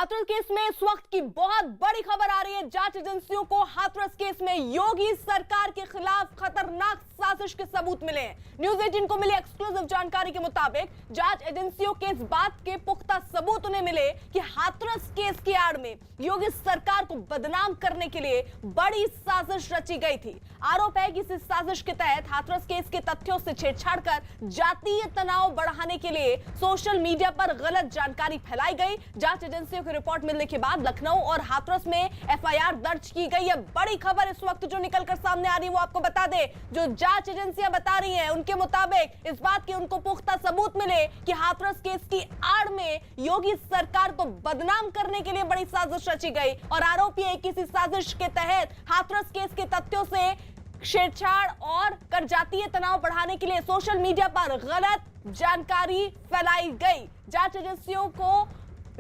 Hathras case में इस वक्त की बहुत बड़ी खबर आ रही है। जांच एजेंसियों को हाथरस केस में योगी सरकार के खिलाफ खतरनाक साजिश के सबूत मिले हैं। न्यूज 18 को मिली एक्सक्लूसिव जानकारी के मुताबिक जांच एजेंसियों के इस बात के पुख्ता सबूत उन्हें मिले कि हाथरस केस की आड़ में योगी सरकार को बदनाम करने के लिए बड़ी साजिश रची गई थी। आरोप है कि इस साजिश के तहत हाथरस केस के तथ्यों से छेड़छाड़ कर जातीय तनाव बढ़ाने के लिए सोशल मीडिया पर गलत जानकारी फैलाई गई। जांच एजेंसियों की रिपोर्ट मिलने के बाद लखनऊ और हाथरस में एफआईआर दर्ज की गई है। बड़ी खबर इस वक्त जो निकलकर सामने आ रही है वो आपको बता दे। जो जांच एजेंसियां बता रही हैं उनके मुताबिक इस बात के उनको पुख्ता सबूत मिले कि हाथरस केस की आड़ में योगी सरकार को बदनाम करने के लिए बड़ी साजिश रची गई और आरोप ये है कि इसी साजिश के तहत हाथरस केस के तथ्यों से छेड़छाड़ और कर जातीय तनाव बढ़ाने के लिए सोशल मीडिया पर गलत जानकारी फैलाई गई। जांच एजेंसियों को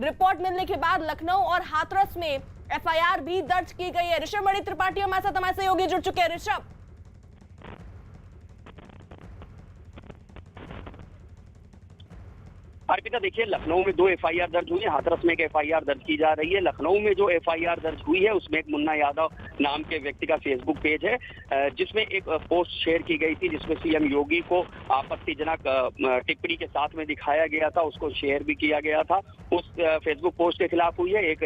रिपोर्ट मिलने के बाद लखनऊ और हाथरस में एफआईआर भी दर्ज की गई है। ऋषभ मणि त्रिपाठी हमारे सहयोगी जुड़ चुके हैं। ऋषभ, अर्पिता, देखिए, लखनऊ में 2 एफआईआर दर्ज हुई है, हाथरस में एक एफआईआर दर्ज की जा रही है। लखनऊ में जो एफआईआर दर्ज हुई है उसमें एक मुन्ना यादव नाम के व्यक्ति का फेसबुक पेज है जिसमें एक पोस्ट शेयर की गई थी जिसमें सीएम योगी को आपत्तिजनक टिप्पणी के साथ में दिखाया गया था, उसको शेयर भी किया गया था। उस फेसबुक पोस्ट के खिलाफ हुई है। एक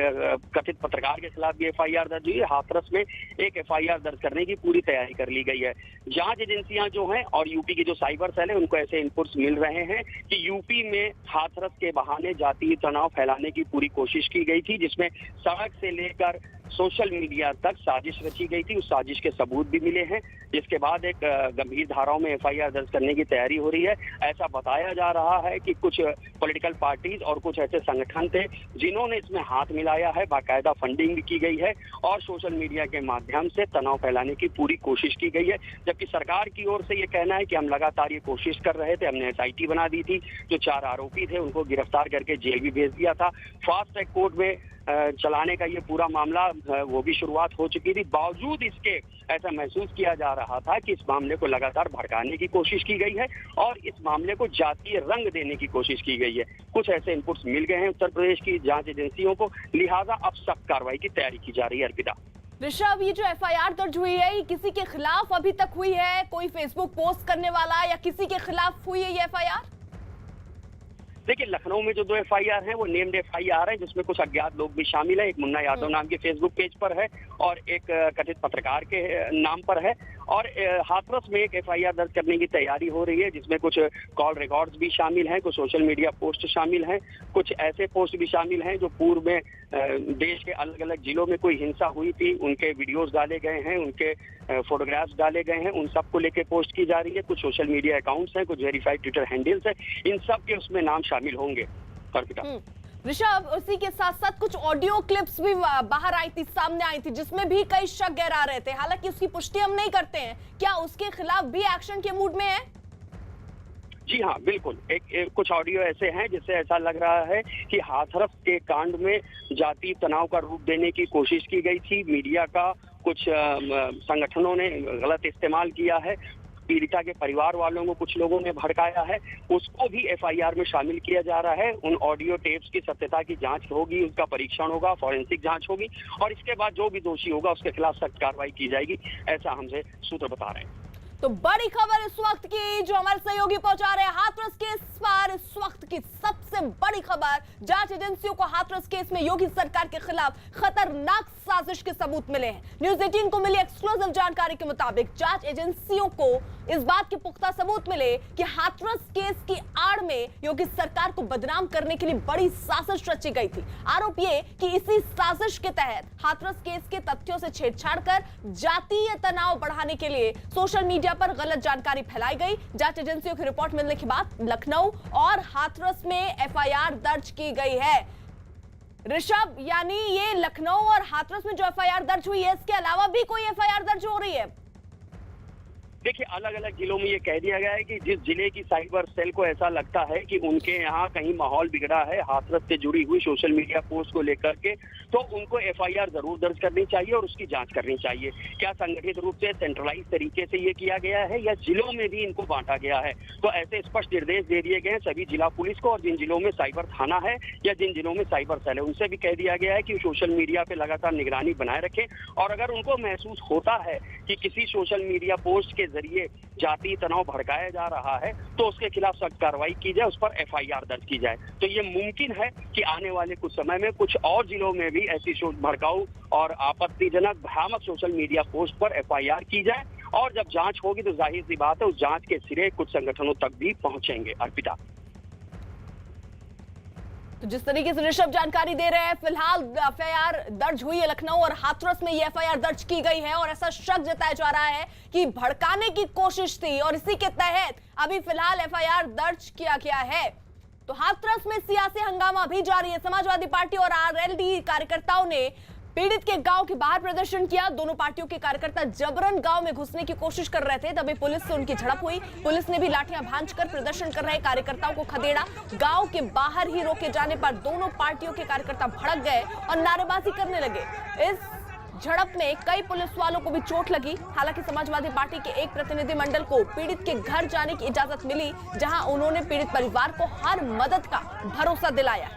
कथित पत्रकार के खिलाफ भी एफआईआर दर्ज हुई है। हाथरस में एक एफआईआर दर्ज करने की पूरी तैयारी कर ली गई है। जांच एजेंसियां जो हैं और यूपी की जो साइबर सेल है उनको ऐसे इनपुट्स मिल रहे हैं कि यूपी में हाथरस के बहाने जातीय तनाव फैलाने की पूरी कोशिश की गई थी, जिसमें सड़क से लेकर सोशल मीडिया तक साजिश रची गई थी। उस साजिश के सबूत भी मिले हैं, जिसके बाद एक गंभीर धाराओं में एफआईआर दर्ज करने की तैयारी हो रही है। ऐसा बताया जा रहा है कि कुछ पॉलिटिकल पार्टीज और कुछ ऐसे संगठन थे जिन्होंने इसमें हाथ मिलाया है, बाकायदा फंडिंग भी की गई है और सोशल मीडिया के माध्यम से तनाव फैलाने की पूरी कोशिश की गई है। जबकि सरकार की ओर से ये कहना है कि हम लगातार ये कोशिश कर रहे थे, हमने एसआईटी बना दी थी, जो 4 आरोपी थे उनको गिरफ्तार करके जेल भी भेज दिया था। फास्ट ट्रैक कोर्ट में चलाने का ये पूरा मामला वो भी शुरुआत हो चुकी थी। बावजूद इसके ऐसा महसूस किया जा रहा था कि इस मामले को लगातार भड़काने की कोशिश की गई है और इस मामले को जातीय रंग देने की कोशिश की गई है। कुछ ऐसे इनपुट्स मिल गए हैं उत्तर प्रदेश की जांच एजेंसियों को, लिहाजा अब सख्त कार्रवाई की तैयारी की जा रही है। अर्पिता, ऋषभ, ये जो एफआईआर दर्ज हुई है ये किसी के खिलाफ अभी तक हुई है? कोई फेसबुक पोस्ट करने वाला या किसी के खिलाफ हुई है ये एफआईआर? देखिए, लखनऊ में जो 2 एफआईआर हैं वो नेम्ड एफआईआर है जिसमें कुछ अज्ञात लोग भी शामिल है। एक मुन्ना यादव नाम के फेसबुक पेज पर है और एक कथित पत्रकार के नाम पर है। और हाथरस में एक एफआईआर दर्ज करने की तैयारी हो रही है जिसमें कुछ कॉल रिकॉर्ड्स भी शामिल हैं, कुछ सोशल मीडिया पोस्ट शामिल हैं, कुछ ऐसे पोस्ट भी शामिल हैं जो पूर्व में देश के अलग अलग जिलों में कोई हिंसा हुई थी उनके वीडियोस डाले गए हैं, उनके फोटोग्राफ्स डाले गए हैं, उन सब को लेकर पोस्ट की जा रही है। कुछ सोशल मीडिया अकाउंट्स हैं, कुछ वेरीफाइड ट्विटर हैंडल्स हैं, इन सब के उसमें नाम शामिल होंगे। ऋषभ, उसी के साथ साथ कुछ ऑडियो क्लिप्स भी बाहर आई थी, सामने आई थी, जिसमें भी कई शक गहरा रहे थे। हालांकि उसकी पुष्टि हम नहीं करते हैं। क्या उसके खिलाफ भी एक्शन के मूड में है? जी हाँ, बिल्कुल। कुछ ऑडियो ऐसे हैं जिससे ऐसा लग रहा है कि हाथरस के कांड में जातीय तनाव का रूप देने की कोशिश की गई थी। मीडिया का कुछ संगठनों ने गलत इस्तेमाल किया है, पीड़िता के परिवार वालों को कुछ लोगों ने भड़काया है, उसको भी एफआईआर में शामिल किया जा रहा है। उन ऑडियो टेप्स की सत्यता की जांच होगी, उसका परीक्षण होगा, फॉरेंसिक जांच होगी और इसके बाद जो भी दोषी होगा उसके खिलाफ सख्त कार्रवाई की जाएगी, ऐसा हमसे सूत्र बता रहे हैं। तो बड़ी खबर इस वक्त की जो हमारे सहयोगी पहुंचा रहे हैं हाथरस केस पर, इस वक्त की सबसे बड़ी खबर, जांच एजेंसियों को हाथरस केस में योगी सरकार के खिलाफ खतरनाक साजिश के सबूत मिले हैं। न्यूज 18 को मिली एक्सक्लूसिव जानकारी के मुताबिक जांच एजेंसियों को इस बात के पुख्ता सबूत मिले कि हाथरस केस की आड़ में योगी सरकार को बदनाम करने के लिए बड़ी साजिश रची गई थी। आरोप ये कि इसी साजिश के तहत हाथरस केस के तथ्यों से छेड़छाड़ कर जातीय तनाव बढ़ाने के लिए सोशल मीडिया पर गलत जानकारी फैलाई गई। जांच एजेंसियों की रिपोर्ट मिलने के बाद लखनऊ और हाथरस में एफआईआर दर्ज की गई है। ऋषभ, यानी ये लखनऊ और हाथरस में जो एफआईआर दर्ज हुई है इसके अलावा भी कोई एफआईआर दर्ज हो रही है? देखिए, अलग अलग जिलों में ये कह दिया गया है कि जिस जिले की साइबर सेल को ऐसा लगता है कि उनके यहाँ कहीं माहौल बिगड़ा है हाथरस से जुड़ी हुई सोशल मीडिया पोस्ट को लेकर के, तो उनको एफआईआर जरूर दर्ज करनी चाहिए और उसकी जांच करनी चाहिए। क्या संगठित रूप से सेंट्रलाइज तरीके से ये किया गया है या जिलों में भी इनको बांटा गया है? तो ऐसे स्पष्ट निर्देश दे दिए गए हैं सभी जिला पुलिस को, और जिन जिलों में साइबर थाना है या जिन जिलों में साइबर सेल है उनसे भी कह दिया गया है कि सोशल मीडिया पे लगातार निगरानी बनाए रखें, और अगर उनको महसूस होता है कि किसी सोशल मीडिया पोस्ट के जरिए जातीय तनाव भड़काया जा रहा है तो उसके खिलाफ सख्त कार्रवाई की जाए, उस पर एफआईआर दर्ज की जाए। तो ये मुमकिन है कि आने वाले कुछ समय में कुछ और जिलों में भी ऐसी भड़काऊ और आपत्तिजनक भ्रामक सोशल मीडिया पोस्ट पर एफआईआर की जाए, और जब जांच होगी तो जाहिर सी बात है उस जांच के सिरे कुछ संगठनों तक भी पहुंचेंगे। अर्पिता, तो जिस तरीके से ऋषभ जानकारी दे रहे हैं, फिलहाल एफआईआर दर्ज हुई है लखनऊ और हाथरस में ये एफआईआर दर्ज की गई है, और ऐसा शक जताया जा रहा है कि भड़काने की कोशिश थी, और इसी के तहत अभी फिलहाल एफआईआर दर्ज किया गया है। तो हाथरस में सियासी हंगामा भी जारी है। समाजवादी पार्टी और आरएलडी कार्यकर्ताओं ने पीड़ित के गांव के बाहर प्रदर्शन किया। दोनों पार्टियों के कार्यकर्ता जबरन गांव में घुसने की कोशिश कर रहे थे, तभी पुलिस से उनकी झड़प हुई। पुलिस ने भी लाठियां भांजकर प्रदर्शन कर रहे कार्यकर्ताओं को खदेड़ा। गांव के बाहर ही रोके जाने पर दोनों पार्टियों के कार्यकर्ता भड़क गए और नारेबाजी करने लगे। इस झड़प में कई पुलिस वालों को भी चोट लगी। हालांकि समाजवादी पार्टी के एक प्रतिनिधिमंडल को पीड़ित के घर जाने की इजाजत मिली, जहां उन्होंने पीड़ित परिवार को हर मदद का भरोसा दिलाया।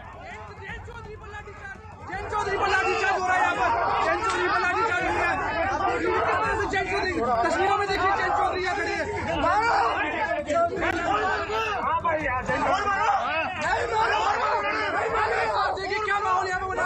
चौधरी पर लाठीचार्ज हो रहा है यहाँ पर। चौधरी पर लाठीचार्ज हो रहा है। तस्वीरों में देखिए चौधरी खड़ी है। देखिए क्या माहौल यहाँ पे बना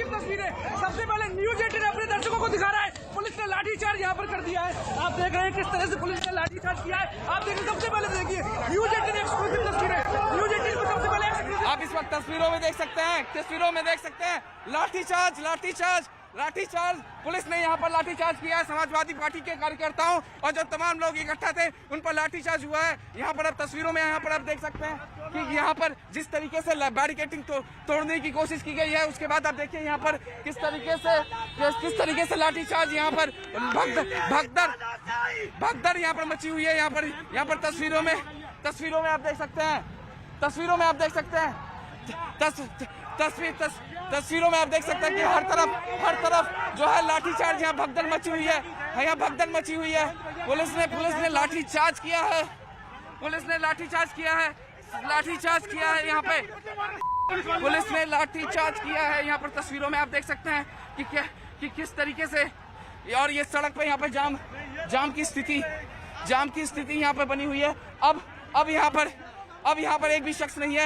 तस्वीरें सबसे पहले न्यूज 18 अपने दर्शकों को दिखा रहा है। पुलिस ने लाठीचार्ज यहाँ पर कर दिया है। आप देख रहे हैं किस तरह से पुलिस ने लाठीचार्ज किया है। आप देखिए, सबसे पहले देखिए न्यूज 18 एक्सक्लूसिव तस्वीरें। न्यूज 18 को सबसे पहले आप इस वक्त तस्वीरों में देख सकते हैं लाठीचार्ज लाठीचार्ज पुलिस ने यहाँ पर लाठीचार्ज किया है। समाजवादी पार्टी के कार्यकर्ताओं और जो तमाम लोग इकट्ठा थे उन पर लाठीचार्ज हुआ है। यहाँ पर अब तस्वीरों में यहाँ पर आप देख सकते हैं कि यहाँ पर जिस तरीके से बैरिकेडिंग तोड़ने की कोशिश की गई है, उसके बाद आप देखिए यहाँ पर किस तरीके से लाठीचार्ज यहाँ पर भगदड़ यहाँ पर मची हुई है। यहाँ पर तस्वीरों में आप देख सकते हैं तस्वीरों में आप देख सकते हैं कि हर तरफ जो है लाठीचार्ज यहाँ भगदड़ मची हुई है। पुलिस ने लाठीचार्ज किया है यहाँ पे। पुलिस ने लाठीचार्ज किया है यहाँ पर। तस्वीरों में आप देख सकते हैं कि किस तरीके से, और ये सड़क पे यहाँ पे जाम की स्थिति यहाँ पे बनी हुई है। अब यहाँ पर एक भी शख्स नहीं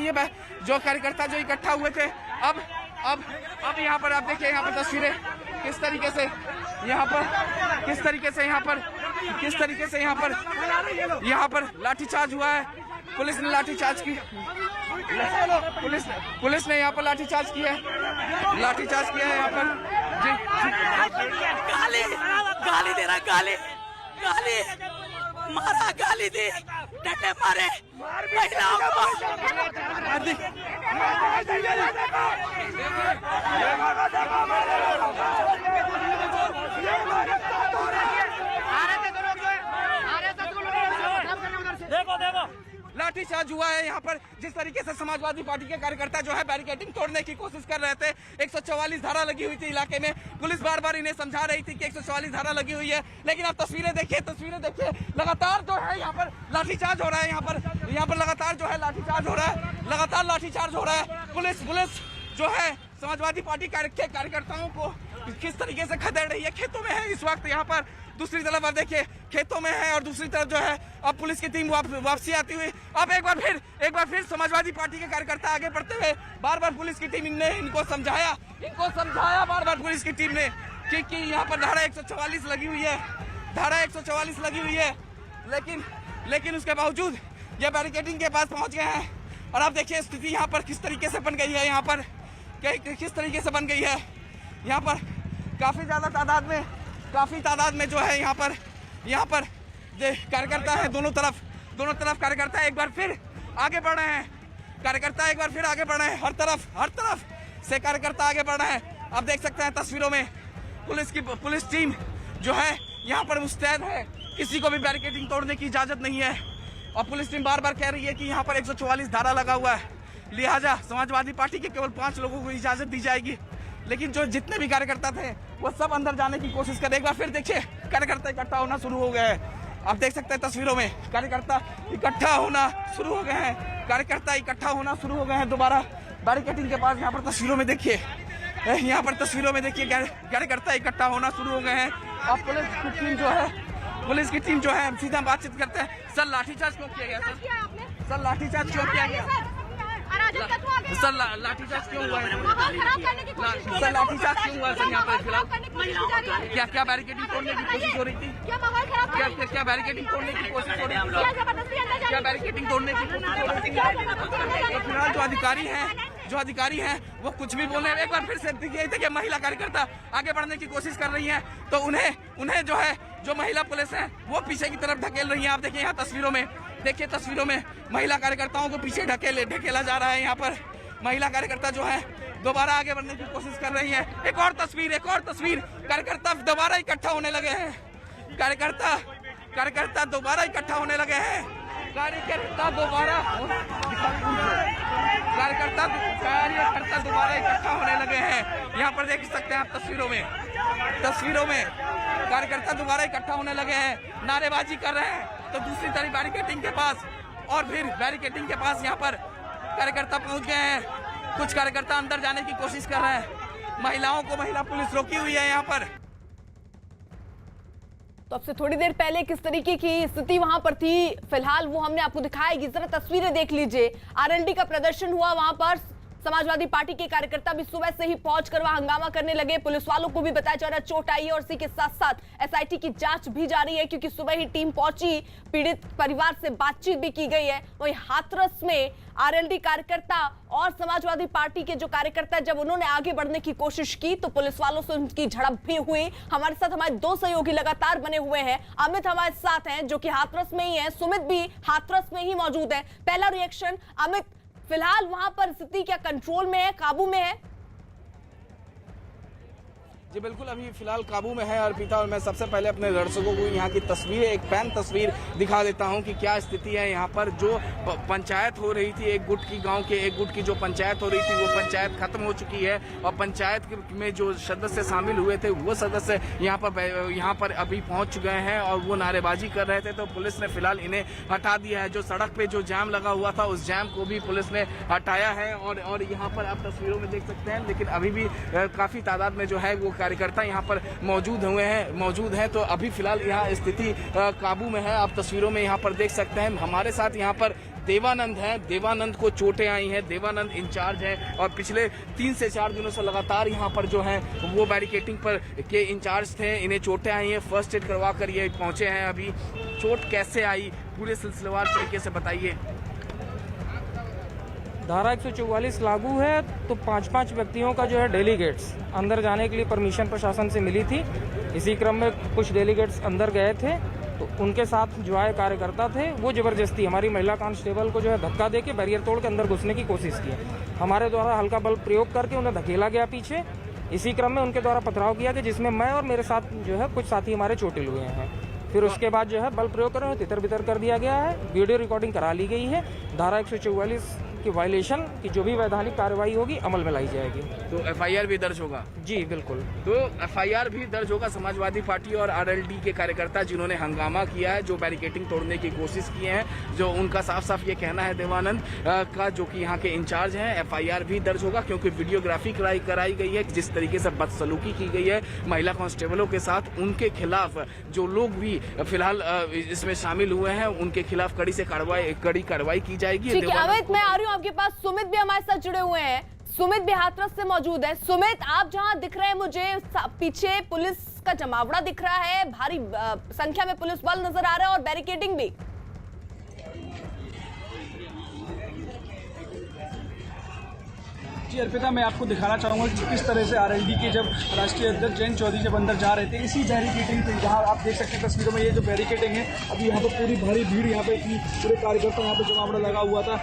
है जो कार्यकर्ता जो इकट्ठा हुए थे। अब यहाँ पर आप देखिए यहाँ पर तस्वीरें किस तरीके से यहाँ पर लाठीचार्ज हुआ है। पुलिस ने लाठीचार्ज की पुलिस ने यहाँ पर लाठीचार्ज किया है यहाँ पर। गाली दे रहा, गाली मारा, गाली दी, डंडे मारे महिलाओं को। देखो लाठीचार्ज हुआ है यहाँ पर। जिस तरीके से समाजवादी पार्टी के कार्यकर्ता जो है बैरिकेडिंग तोड़ने की कोशिश कर रहे थे। 144 धारा लगी हुई थी इलाके में। पुलिस बार बार इन्हें समझा रही थी कि 144 धारा लगी हुई है, लेकिन आप तस्वीरें देखिए लगातार जो है यहाँ पर लाठीचार्ज हो रहा है। यहाँ पर लगातार जो है लाठीचार्ज हो रहा है। पुलिस जो है समाजवादी पार्टी के कार्यकर्ताओं को किस तरीके से खदेड़ रही है। खेतों में है इस वक्त यहाँ पर, दूसरी तरफ आप देखिए खेतों में है, और दूसरी तरफ जो है अब पुलिस की टीम वापसी आती हुई। अब एक बार फिर समाजवादी पार्टी के कार्यकर्ता आगे बढ़ते हुए बार पुलिस की टीम ने इनको समझाया बार पुलिस की टीम ने कि यहाँ पर धारा 144 लगी हुई है, लेकिन उसके बावजूद ये बैरिकेडिंग के पास पहुंच गए हैं। और आप देखिए स्थिति यहाँ पर किस तरीके से बन गई है। यहाँ पर काफी तादाद में जो है यहाँ पर कार्यकर्ता है दोनों तरफ। दोनों तरफ कार्यकर्ता एक बार फिर आगे बढ़ रहे हैं, कार्यकर्ता एक बार फिर आगे बढ़ रहे हैं, हर तरफ से कार्यकर्ता आगे बढ़ रहे हैं। आप देख सकते हैं तस्वीरों में पुलिस टीम जो है यहाँ पर मुस्तैद है, किसी को भी बैरिकेडिंग तोड़ने की इजाजत नहीं है। और पुलिस टीम बार बार कह रही है कि यहाँ पर 144 धारा लगा हुआ है, लिहाजा समाजवादी पार्टी के केवल 5 लोगों को इजाजत दी जाएगी। लेकिन जो जितने भी कार्यकर्ता थे वो सब अंदर जाने की कोशिश कर रहे। एक बार फिर देखिए कार्यकर्ता इकट्ठा होना शुरू हो गया है। आप देख सकते हैं तस्वीरों में कार्यकर्ता इकट्ठा होना शुरू हो गए हैं, कार्यकर्ता इकट्ठा होना शुरू हो गए हैं दोबारा बैरिकेडिंग के पास। यहाँ पर तस्वीरों में देखिए, यहाँ पर तस्वीरों में देखिए कार्यकर्ता इकट्ठा होना शुरू हो गए हैं। और पुलिस की टीम जो है सीधा बातचीत करते हैं। सर लाठीचार्ज क्यों किया गया? सर लाठीचार्ज क्यों किया गया? सर लाठीचार्ज क्यों हुआ है? सर लाठीचार्ज क्यों हुआ सर यहाँ पर फिलहाल? क्या बैरिकेडिंग तोड़ने की कोशिश हो रही थी? क्या बैरिकेडिंग तोड़ने की कोशिश हो रही थी? क्या बैरिकेडिंग तोड़ने की कोशिश हो रही थी? फिलहाल जो अधिकारी हैं वो कुछ भी बोल रहे हैं। एक बार फिर से देखिए महिला कार्यकर्ता आगे बढ़ने की कोशिश कर रही हैं तो उन्हें जो है जो महिला पुलिस है वो पीछे की तरफ ढकेल रही है। आप देखिए यहाँ तस्वीरों में महिला कार्यकर्ताओं को पीछे ढकेला जा रहा है। यहाँ पर महिला कार्यकर्ता जो है दोबारा आगे बढ़ने की कोशिश कर रही है। एक और तस्वीर कार्यकर्ता दोबारा इकट्ठा होने लगे हैं। कार्यकर्ता दोबारा इकट्ठा होने लगे हैं। कार्यकर्ता दोबारा इकट्ठा होने लगे हैं। यहाँ पर देख सकते हैं आप तस्वीरों में कार्यकर्ता दोबारा इकट्ठा होने लगे हैं, नारेबाजी कर रहे हैं। तो दूसरी तरफ बैरिकेडिंग के पास और फिर बैरिकेडिंग के पास यहाँ पर कार्यकर्ता पहुँच गए हैं। कुछ कार्यकर्ता अंदर जाने की कोशिश कर रहे हैं। महिला पुलिस रोकी हुई है यहाँ पर। तो अब से थोड़ी देर पहले किस तरीके की स्थिति वहां पर थी फिलहाल वो हमने आपको दिखाएगी। जरा तस्वीरें देख लीजिए। आरएलडी का प्रदर्शन हुआ, वहां पर समाजवादी पार्टी के कार्यकर्ता भी सुबह से ही पहुंचकर वहां हंगामा करने लगे। पुलिस वालों को भी बताया जा रहा है चोट आई है और इसी के साथ साथ एसआईटी की जांच भी जारी है क्योंकि सुबह ही टीम पहुंची, पीड़ित परिवार से बातचीत भी की गई है। वहीं हाथरस में आरएलडी कार्यकर्ता और समाजवादी पार्टी के जो कार्यकर्ता जब उन्होंने आगे बढ़ने की कोशिश की तो पुलिस वालों से उनकी झड़प भी हुई। हमारे साथ हमारे 2 सहयोगी लगातार बने हुए हैं। अमित हमारे साथ हैं जो कि हाथरस में ही है, सुमित भी हाथरस में ही मौजूद है। पहला रिएक्शन अमित, फिलहाल वहां पर स्थिति क्या कंट्रोल में है, काबू में है? जी बिल्कुल, अभी फिलहाल काबू में है अर्पिता। और मैं सबसे पहले अपने दर्शकों को यहाँ की तस्वीरें, एक पैन तस्वीर दिखा देता हूँ कि क्या स्थिति है यहाँ पर। जो पंचायत हो रही थी एक गुट की, गांव के एक गुट की जो पंचायत हो रही थी वो पंचायत खत्म हो चुकी है। और पंचायत में जो सदस्य शामिल हुए थे वो सदस्य यहाँ पर अभी पहुँच गए हैं और वो नारेबाजी कर रहे थे। तो पुलिस ने फिलहाल इन्हें हटा दिया है। जो सड़क पे जो जाम लगा हुआ था उस जाम को भी पुलिस ने हटाया है। और यहाँ पर आप तस्वीरों में देख सकते हैं, लेकिन अभी भी काफ़ी तादाद में जो है वो कार्यकर्ता यहाँ पर मौजूद हैं। तो अभी फिलहाल यहाँ स्थिति काबू में है। आप तस्वीरों में यहाँ पर देख सकते हैं। हमारे साथ यहाँ पर देवानंद हैं। देवानंद को चोटें आई हैं। देवानंद इंचार्ज हैं और पिछले 3 से 4 दिनों से लगातार यहाँ पर जो है वो बैरिकेडिंग पर के इंचार्ज थे। इन्हें चोटें आई हैं, फर्स्ट एड करवा कर ये पहुँचे हैं। अभी चोट कैसे आई पूरे सिलसिलेवार तरीके से बताइए। धारा 144 लागू है तो 5-5 व्यक्तियों का जो है डेलीगेट्स अंदर जाने के लिए परमिशन प्रशासन से मिली थी। इसी क्रम में कुछ डेलीगेट्स अंदर गए थे तो उनके साथ जो आए कार्यकर्ता थे वो ज़बरदस्ती हमारी महिला कांस्टेबल को जो है धक्का देके बैरियर तोड़ के अंदर घुसने की कोशिश की। हमारे द्वारा हल्का बल प्रयोग करके उन्हें धकेला गया पीछे। इसी क्रम में उनके द्वारा पथराव किया गया जिसमें मैं और मेरे साथ जो है कुछ साथी हमारे चोटिल हुए हैं। फिर उसके बाद जो है बल प्रयोग कर तितर बितर कर दिया गया है। वीडियो रिकॉर्डिंग करा ली गई है। धारा 144 की वायलेशन की जो भी वैधानिक कार्रवाई होगी अमल में लाई जाएगी। तो एफआईआर भी दर्ज होगा? जी बिल्कुल। तो एफआईआर भी दर्ज होगा। समाजवादी पार्टी और आरएलडी के कार्यकर्ता जिन्होंने हंगामा किया है, जो बैरिकेडिंग तोड़ने की कोशिश की है, जो उनका साफ साफ ये कहना है देवानंद का, जो कि यहाँ के इंचार्ज हैं, एफआईआर भी दर्ज होगा क्योंकि वीडियोग्राफी कराई गई है। जिस तरीके से बदसलूकी की गई है महिला कांस्टेबलों के साथ, उनके खिलाफ जो लोग भी फिलहाल इसमें शामिल हुए हैं उनके खिलाफ कड़ी कार्रवाई की जाएगी। ठीक है अमित, मैं आ रही हूँ आपके पास। सुमित भी हमारे साथ जुड़े हुए हैं। सुमित भी हाथरस से मौजूद है। सुमित, आप जहां दिख रहे हैं मुझे पीछे पुलिस का जमावड़ा दिख रहा है, भारी संख्या में पुलिस बल नजर आ रहा है और बैरिकेडिंग भी। जी अर्पिता, मैं आपको दिखाना चाहूँगा कि किस तरह से आरएलडी के जब राष्ट्रीय अध्यक्ष जयंत चौधरी जब अंदर जा रहे थे, इसी बैरिकेडिंग पे जहाँ आप देख सकते हैं तस्वीरों में, ये जो बैरिकेडिंग है, अभी यहाँ पर पूरी भारी भीड़, यहाँ पे इतनी पूरे कार्यकर्ता यहाँ पे जमावड़ा लगा हुआ था।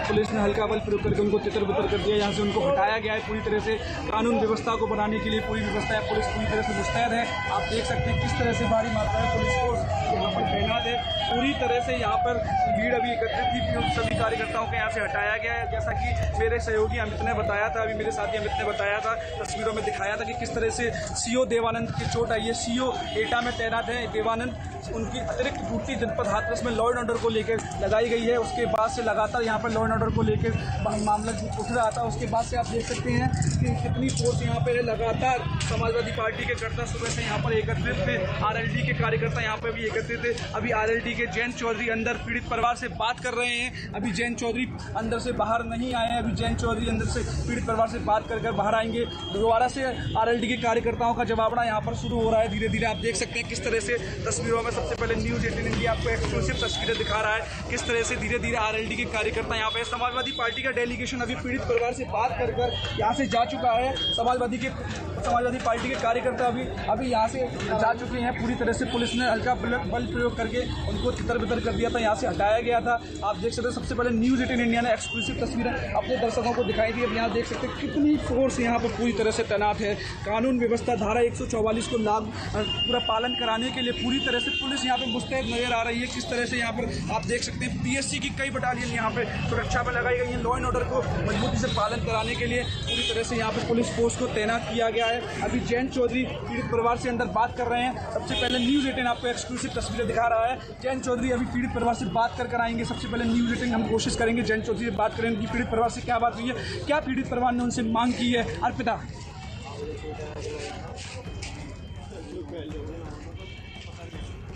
पुलिस ने हल्का बल प्रयोग करके उनको तितर बितर कर दिया, यहाँ से उनको हटाया गया है। पूरी तरह से कानून व्यवस्था को बनाने के लिए पूरी व्यवस्था है, पुलिस पूरी तरह से मुस्तैद है। आप देख सकते हैं किस तरह से भारी मात्रा में पुलिस फोर्स यहाँ पर तैनात है। पूरी तरह से यहाँ पर भीड़ अभी एकत्रित थी, क्योंकि सभी कार्यकर्ताओं को यहाँ से हटाया गया है। जैसा कि मेरे सहयोगी अमित ने बताया था, अभी मेरे साथी अमित ने बताया था, तस्वीरों में दिखाया था कि किस तरह से सीओ देवानंद की चोट आई है। सीओ एटा में तैनात है देवानंद, उनकी अतिरिक्त ड्यूटी जनपद हाथरस में लॉ एंड ऑर्डर को लेकर लगाई गई है। उसके बाद से लगातार यहाँ पर लॉ एंड ऑर्डर को लेकर मामला उठ रहा था। उसके बाद से आप देख सकते हैं कि कितनी फोर्स यहाँ पे है। लगातार समाजवादी पार्टी के कर्ता सुबह से यहाँ पर एकत्रित थे, आरएलडी के कार्यकर्ता यहाँ पे भी एकत्रित थे। अभी आरएलडी के जयंत चौधरी अंदर पीड़ित परिवार से बात कर रहे हैं। अभी जयंत चौधरी अंदर से बाहर नहीं आए हैं, अभी जयंत चौधरी अंदर से पीड़ित परिवार से बात कर बाहर आएंगे। दोबारा से आरएलडी के कार्यकर्ताओं का जवाबड़ा यहाँ पर शुरू हो रहा है। धीरे धीरे आप देख सकते हैं किस तरह से तस्वीरों में सबसे पहले न्यूज़ 18 इंडिया आपको एक्सक्लूसिव तस्वीरें दिखा रहा है, किस तरह से धीरे धीरे आरएलडी के कार्यकर्ता यहाँ पे। समाजवादी पार्टी का डेलीगेशन अभी पीड़ित परिवार से बात कर यहाँ से जा चुका है। समाजवादी पार्टी के कार्यकर्ता अभी यहाँ से जा चुके हैं। पूरी तरह से पुलिस ने हल्का बल प्रयोग करके उनको तितर बितर कर दिया था, यहाँ से हटाया गया था। आप देख सकते हैं सबसे पहले न्यूज़ 18 इंडिया ने एक्सक्लूसिव तस्वीरें अपने दर्शकों को दिखाई थी। अब यहाँ देख सकते हैं कितनी फोर्स यहाँ पर पूरी तरह से तैनात है। कानून व्यवस्था धारा 144 को पूरा पालन कराने के लिए पूरी तरह से पुलिस यहाँ पे मुस्तैद नजर आ रही है। किस तरह से यहाँ पर आप देख सकते हैं पीएससी की कई बटालियन यहाँ पे सुरक्षा पर लगाई गई है। लॉ एंड ऑर्डर को मजबूती से पालन कराने के लिए पूरी तरह से यहाँ पे पुलिस फोर्स को तैनात किया गया है। अभी जयंत चौधरी पीड़ित परिवार से अंदर बात कर रहे हैं। सबसे पहले न्यूज़ 18 आपको एक्सक्लूसिव तस्वीरें दिखा रहा है। जयंत चौधरी अभी पीड़ित परिवार से बात कर आएंगे। सबसे पहले न्यूज़ 18 हम कोशिश करेंगे जयंत चौधरी से बात करेंगे कि पीड़ित परिवार से क्या बात हुई है, क्या पीड़ित परिवार ने उनसे मांग की है। अर्पिता।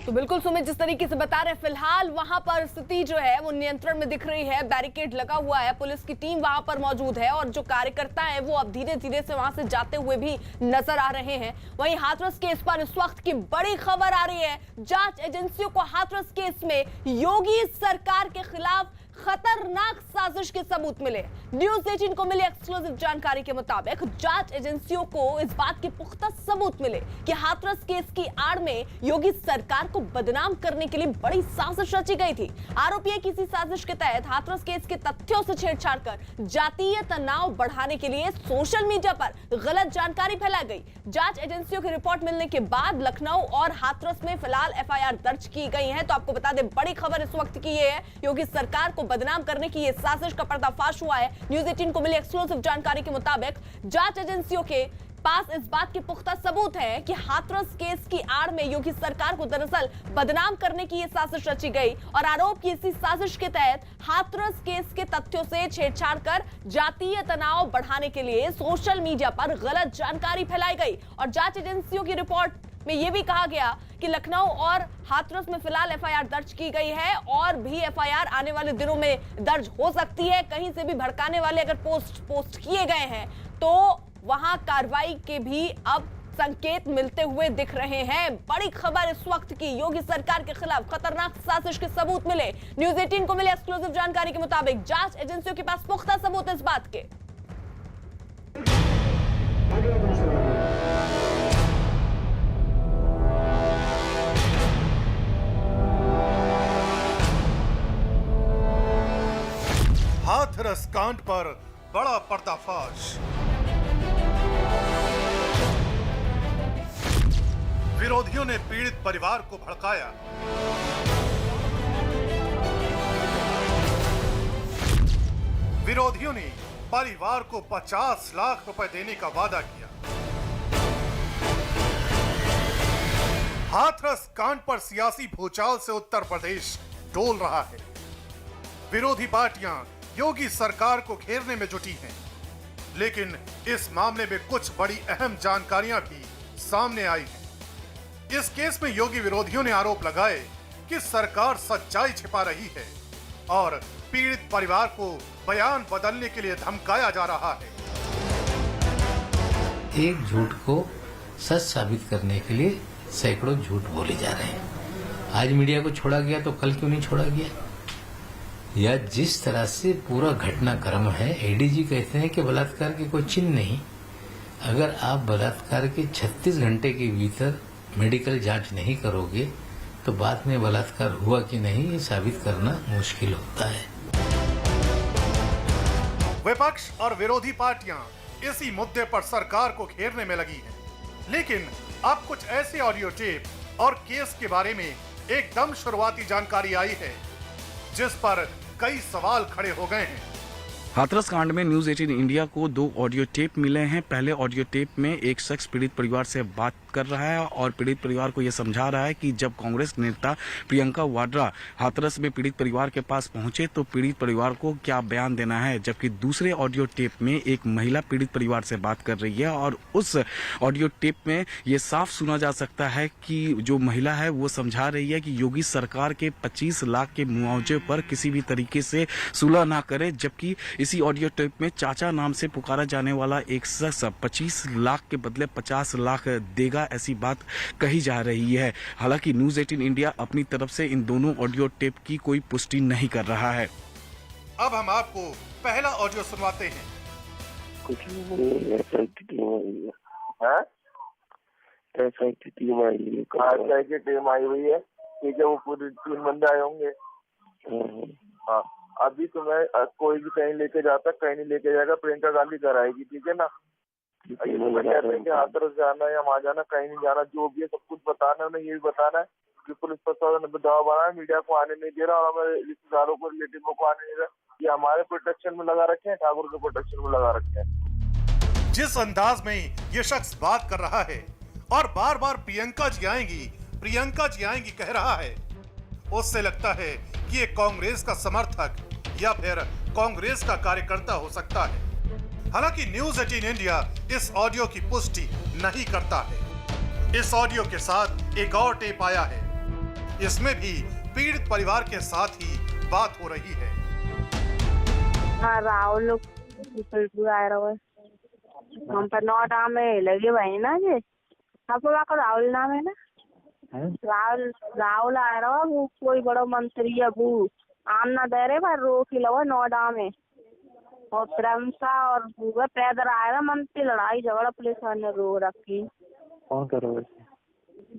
तो बिल्कुल सुमित, जिस तरीके से बता रहे, फिलहाल वहां पर स्थिति जो है वो नियंत्रण में दिख रही है। बैरिकेड लगा हुआ है, पुलिस की टीम वहां पर मौजूद है और जो कार्यकर्ता हैं वो अब धीरे धीरे से वहां से जाते हुए भी नजर आ रहे हैं। वहीं हाथरस केस पर इस वक्त की बड़ी खबर आ रही है। जांच एजेंसियों को हाथरस केस में योगी सरकार के खिलाफ खतरनाक साजिश के सबूत मिले। न्यूज़ 18 को मिली एक्सक्लूसिव जानकारी के मुताबिक जांच एजेंसियों को इस बात के पुख्ता सबूत मिले कि हाथरस केस की आड़ में योगी सरकार को बदनाम करने के लिए बड़ी साजिश रची गई थी। आरोप है कि इसी साजिश के तहत हाथरस केस के तथ्यों से छेड़छाड़ कर जातीय तनाव बढ़ाने के लिए सोशल मीडिया पर गलत जानकारी फैलाई गई। जांच एजेंसियों की रिपोर्ट मिलने के बाद लखनऊ और हाथरस में फिलहाल एफआईआर दर्ज की गई है। तो आपको बता दें, बड़ी खबर इस वक्त की ये है, योगी सरकार को बदनाम करने की ये साजिश का पर्दाफाश हुआ है। न्यूज़ 18 को मिली एक्सक्लूसिव जानकारी के मुताबिक जांच एजेंसियों के पास इस बात के पुख्ता सबूत है कि हाथरस केस की आड़ में योगी सरकार को दरअसल बदनाम करने की ये साजिश रची गई और आरोप की इसी साजिश के तहत हाथरस केस के तथ्यों से छेड़छाड़ कर जातीय तनाव बढ़ाने के लिए सोशल मीडिया पर गलत जानकारी फैलाई गई। और जांच एजेंसियों की रिपोर्ट में यह भी कहा गया कि लखनऊ और हाथरस में फिलहाल एफआईआर दर्ज की गई है और भी एफआईआर आने वाले दिनों में दर्ज हो सकती है। कहीं से भी भड़काने वाले अगर पोस्ट किए गए हैं तो वहां कार्रवाई के भी अब संकेत मिलते हुए दिख रहे हैं। बड़ी खबर इस वक्त की, योगी सरकार के खिलाफ खतरनाक साजिश के सबूत मिले। न्यूज़ 18 को मिली एक्सक्लूसिव जानकारी के मुताबिक जांच एजेंसियों के पास पुख्ता सबूत इस बात के। हाथरस कांड पर बड़ा पर्दाफाश। विरोधियों ने पीड़ित परिवार को भड़काया। विरोधियों ने परिवार को 50 लाख रुपए देने का वादा किया। हाथरस कांड पर सियासी भूचाल से उत्तर प्रदेश डोल रहा है। विरोधी पार्टियां योगी सरकार को घेरने में जुटी हैं, लेकिन इस मामले में कुछ बड़ी अहम जानकारियां भी सामने आई हैं। इस केस में योगी विरोधियों ने आरोप लगाए कि सरकार सच्चाई छिपा रही है और पीड़ित परिवार को बयान बदलने के लिए धमकाया जा रहा है। एक झूठ को सच साबित करने के लिए सैकड़ों झूठ बोले जा रहे हैं। आज मीडिया को छोड़ा गया तो कल क्यों नहीं छोड़ा गया? या जिस तरह से पूरा घटनाक्रम है, एडीजी कहते हैं कि बलात्कार की कोई चिन्ह नहीं। अगर आप बलात्कार के 36 घंटे के भीतर मेडिकल जांच नहीं करोगे तो बाद में बलात्कार हुआ कि नहीं ये साबित करना मुश्किल होता है। विपक्ष और विरोधी पार्टियां इसी मुद्दे पर सरकार को घेरने में लगी हैं। लेकिन अब कुछ ऐसे ऑडियो टेप और केस के बारे में एकदम शुरुआती जानकारी आई है जिस पर कई सवाल खड़े हो गए हैं। हाथरस कांड में न्यूज 18 इंडिया को 2 ऑडियो टेप मिले हैं। पहले ऑडियो टेप में एक शख्स पीड़ित परिवार से बात कर रहा है और पीड़ित परिवार को यह समझा रहा है कि जब कांग्रेस नेता प्रियंका वाड्रा हाथरस में पीड़ित परिवार के पास पहुंचे तो पीड़ित परिवार को क्या बयान देना है। जबकि दूसरे ऑडियो टेप में एक महिला पीड़ित परिवार से बात कर रही है और उस ऑडियो टेप में ये साफ सुना जा सकता है कि जो महिला है वो समझा रही है कि योगी सरकार के 25 लाख के मुआवजे पर किसी भी तरीके से सुलह ना करे। जबकि इसी ऑडियो टेप में चाचा नाम से पुकारा जाने वाला एक शख्स 25 लाख के बदले 50 लाख देगा, ऐसी बात कही जा रही है। हालांकि न्यूज 18 इंडिया अपनी तरफ से इन दोनों ऑडियो टेप की कोई पुष्टि नहीं कर रहा है। अब हम आपको पहला ऑडियो सुनवाते हैं। कुछ नहीं, ऐसा टीम आई है, कहा की टीम आई हुई है। ठीक है, वो पूरी 3 बंदे आए होंगे। हाँ, अभी तो मैं कोई भी कहीं लेके जाता, कहीं नहीं लेके जाएगा, प्रियंका गांधी घर आएगी। ठीक है ना, हाथरस जाना या वहाँ जाना, कहीं नहीं जाना, जो भी है सब कुछ बताना है। उन्हें ये भी बताना है कि पुलिस प्रशासन ने दबाव बनाया, मीडिया को आने नहीं दे रहा और हमारे रिश्तेदारों को, रिलेटिव को आने नहीं दे रहा। ये हमारे प्रोटेक्शन में लगा रखे हैं, ठाकुर के प्रोटेक्शन में लगा रखे हैं। जिस अंदाज में ये शख्स बात कर रहा है और बार बार प्रियंका जी आएंगी, प्रियंका जी आएंगी कह रहा है, उससे लगता है कि ये कांग्रेस का समर्थक या फिर कांग्रेस का कार्यकर्ता हो सकता है। हालांकि न्यूज 18 इंडिया इस ऑडियो की पुष्टि नहीं करता है। इस ऑडियो के साथ एक और टेप आया है, इसमें भी पीड़ित परिवार के साथ ही बात हो रही है। हाँ, राहुल हम पर 9 डाम में लगे भाई ना जी, आपको राहुल नाम है ना? राहुल आ रहा, वो कोई बड़ा मंत्री है, वो आमना दे रहे पर रोक ही लो 9 डाम में। और प्रमसा और भूगा पैदल आया ना, मन से लड़ाई झगड़ा पुलिस वाले ने रो रखी। कौन कर रहा है?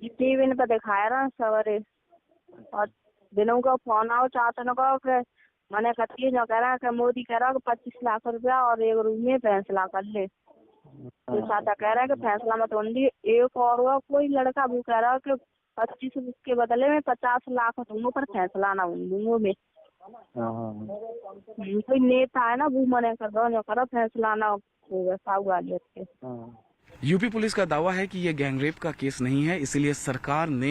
टीवी पे दिखाया रहा सवेरे और दिनों का फोन आओ चाहते न कहो कि मैंने कती न कह रहा कि मोदी कह रहा कि 25 लाख रुपया और एक रूम में फैसला कर ले। तो चाचा कह रहा है कि फैसला मत होंगी। एक और हुआ कोई लड़का वो कह रहा कि 25 के बदले में 50 लाख दूंगो पर फैसला ना दूंगो में। कोई नेता है ना वो मने कर रहा फैसला ना होगा साहब। यूपी पुलिस का दावा है कि यह गैंगरेप का केस नहीं है, इसलिए सरकार ने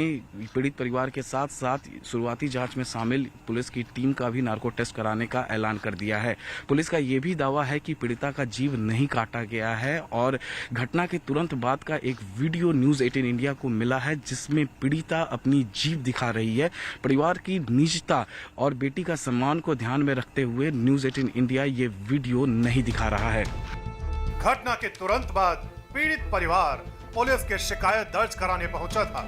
पीड़ित परिवार के साथ साथ शुरुआती जांच में शामिल पुलिस की टीम का भी नार्को टेस्ट कराने का ऐलान कर दिया है। पुलिस का यह भी दावा है कि पीड़िता का जीव नहीं काटा गया है और घटना के तुरंत बाद का एक वीडियो न्यूज 18 इंडिया को मिला है जिसमें पीड़िता अपनी जीव दिखा रही है। परिवार की निजता और बेटी का सम्मान को ध्यान में रखते हुए न्यूज 18 इंडिया ये वीडियो नहीं दिखा रहा है। घटना के तुरंत बाद पीड़ित परिवार पुलिस के शिकायत दर्ज कराने पहुंचा था।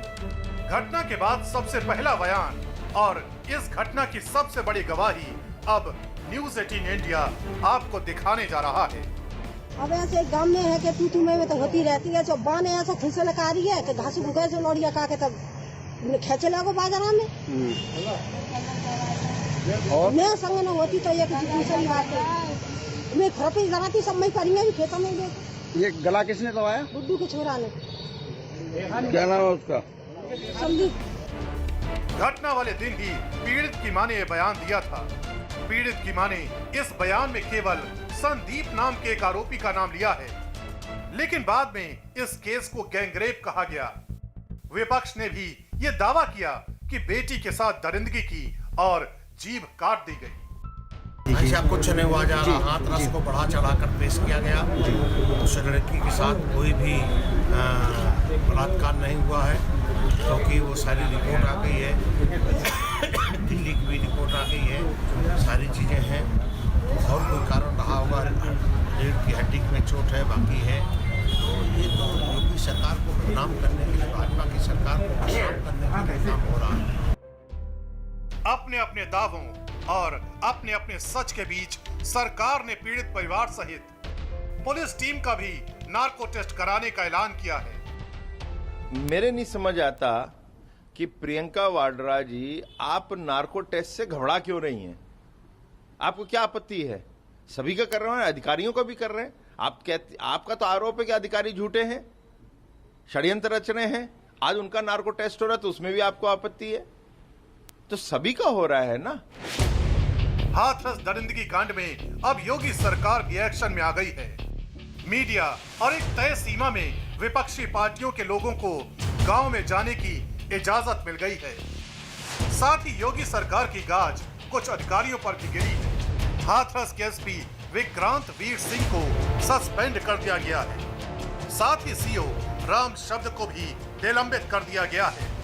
घटना के बाद सबसे पहला बयान और इस घटना की सबसे बड़ी गवाही अब न्यूज 18 इंडिया आपको दिखाने जा रहा है। अब ऐसे गांव में है कि तू में तो होती रहती है, जो बाने ऐसा खुश लगा रही है कि घास भूखे से लौड़िया का के तब खेचे लगो बाजार में। और मैं संग न होती तो ये दूसरी बात है। मैं खरपी लगाती सब मैं करेंगे भी खेतों में दे। ये गला किसने दबाया? बुड्ढू के छोरा ने। क्या नाम है उसका? संदीप। घटना वाले दिन ही पीड़ित की मां ने यह बयान दिया था। पीड़ित की मां ने इस बयान में केवल संदीप नाम के एक आरोपी का नाम लिया है, लेकिन बाद में इस केस को गैंगरेप कहा गया। विपक्ष ने भी ये दावा किया कि बेटी के साथ दरिंदगी की और जीभ काट दी गई। ऐसा कुछ नहीं हुआ जा रहा। हाथरस को बढ़ा चढ़ाकर पेश किया गया। उस लड़की के साथ कोई भी बलात्कार नहीं हुआ है, क्योंकि वो सारी रिपोर्ट आ गई है, दिल्ली की भी रिपोर्ट आ गई है, सारी चीज़ें हैं। और कोई कारण रहा होगा, रीढ़ की हड्डी में चोट है, बाकी है। तो ये तो योगी सरकार को बदनाम करने के लिए, भाजपा की सरकार को बदनाम करने के लिए काम हो रहा है। अपने अपने दावों और अपने अपने सच के बीच सरकार ने पीड़ित परिवार सहित पुलिस टीम का भी नार्को टेस्ट कराने का ऐलान किया है। मेरे नहीं समझ आता कि प्रियंका वाड्रा जी, आप नार्को टेस्ट से घबरा क्यों रही हैं? आपको क्या आपत्ति है? सभी का कर रहे हैं, अधिकारियों को भी कर रहे हैं। आपका तो आरोप है कि अधिकारी झूठे हैं, षड्यंत्र रच रहे हैं। आज उनका नार्को टेस्ट हो रहा है तो उसमें भी आपको आपत्ति है, तो सभी का हो रहा है ना। हाथरस दरिंदगी कांड में अब योगी सरकार भी एक्शन में आ गई है। मीडिया और एक तय सीमा में विपक्षी पार्टियों के लोगों को गांव में जाने की इजाजत मिल गई है। साथ ही योगी सरकार की गाज कुछ अधिकारियों पर भी गिरी है। हाथरस के एसपी विक्रांत वीर सिंह को सस्पेंड कर दिया गया है। साथ ही सीओ राम शब्द को भी निलंबित कर दिया गया है।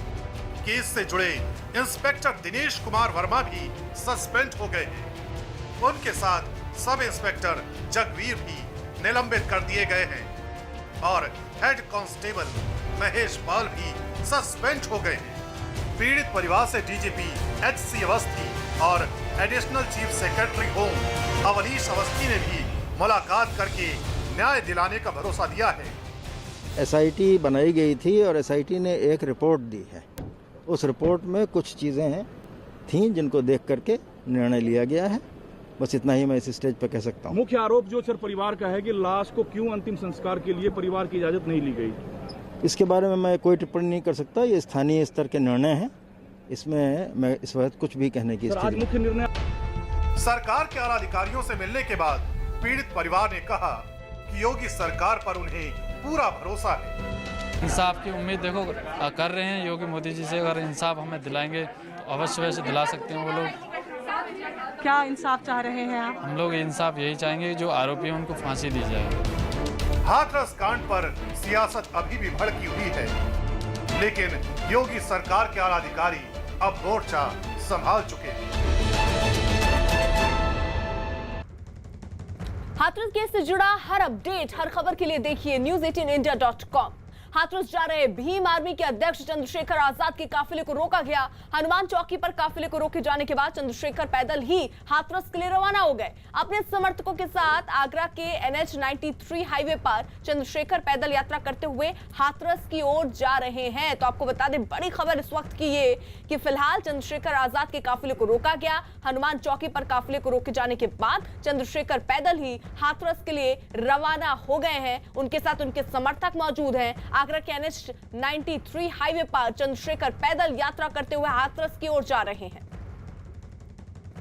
केस से जुड़े इंस्पेक्टर दिनेश कुमार वर्मा भी सस्पेंड हो गए हैं। उनके साथ सब इंस्पेक्टर जगवीर भी निलंबित कर दिए गए हैं और हेड कांस्टेबल महेश पाल भी सस्पेंड हो गए हैं। पीड़ित परिवार से डीजीपी एचसी अवस्थी और additional chief secretary home Awanish Awasthi ने भी मुलाकात करके न्याय दिलाने का भरोसा दिया है। एसआईटी बनाई गई थी और एसआईटी ने एक रिपोर्ट दी है। उस रिपोर्ट में कुछ चीज़ें हैं थीं जिनको देख करके निर्णय लिया गया है। बस इतना ही मैं इस स्टेज पर कह सकता हूँ। मुख्य आरोप जो सर परिवार का है कि लाश को क्यों अंतिम संस्कार के लिए परिवार की इजाजत नहीं ली गई, इसके बारे में मैं कोई टिप्पणी नहीं कर सकता। ये स्थानीय स्तर के निर्णय हैं, इसमें मैं इस वक्त कुछ भी कहने की स्थिति। आज मुख्य निर्णय सरकार के आला अधिकारियों से मिलने के बाद पीड़ित परिवार ने कहा कि योगी सरकार पर उन्हें पूरा भरोसा है। इंसाफ की उम्मीद देखो कर रहे हैं योगी मोदी जी से। अगर इंसाफ हमें दिलाएंगे तो अवश्य वैसे दिला सकते हैं वो लोग। क्या इंसाफ चाह रहे हैं आप? हम लोग इंसाफ यही चाहेंगे जो आरोपी हैं उनको फांसी दी जाए। हाथरस कांड पर सियासत अभी भी भड़की हुई है, लेकिन योगी सरकार के आला अधिकारी अब मोर्चा संभाल चुके हैं। हाथरस केस से जुड़ा हर अपडेट, हर खबर के लिए देखिए news18india.com। हाथरस जा रहे भीम आर्मी के अध्यक्ष चंद्रशेखर आजाद के काफिले को रोका गया। हनुमान चौकी पर काफिले को रोके जाने के बाद चंद्रशेखर पैदल ही हाथरस के लिए रवाना हो गए। अपने समर्थकों के साथ आगरा के NH 93 हाईवे पर चंद्रशेखर पैदल यात्रा करते हुए हाथरस की ओर जा रहे हैं। तो आपको बता दें, बड़ी खबर इस वक्त की ये कि फिलहाल चंद्रशेखर आजाद के काफिले को रोका गया। हनुमान चौकी पर काफिले को रोके जाने के बाद चंद्रशेखर पैदल ही हाथरस के लिए रवाना हो गए हैं। उनके साथ उनके समर्थक मौजूद हैं। आगरा के NH 93 हाईवे पर चंद्रशेखर पैदल यात्रा करते हुए हाथरस की ओर जा रहे हैं।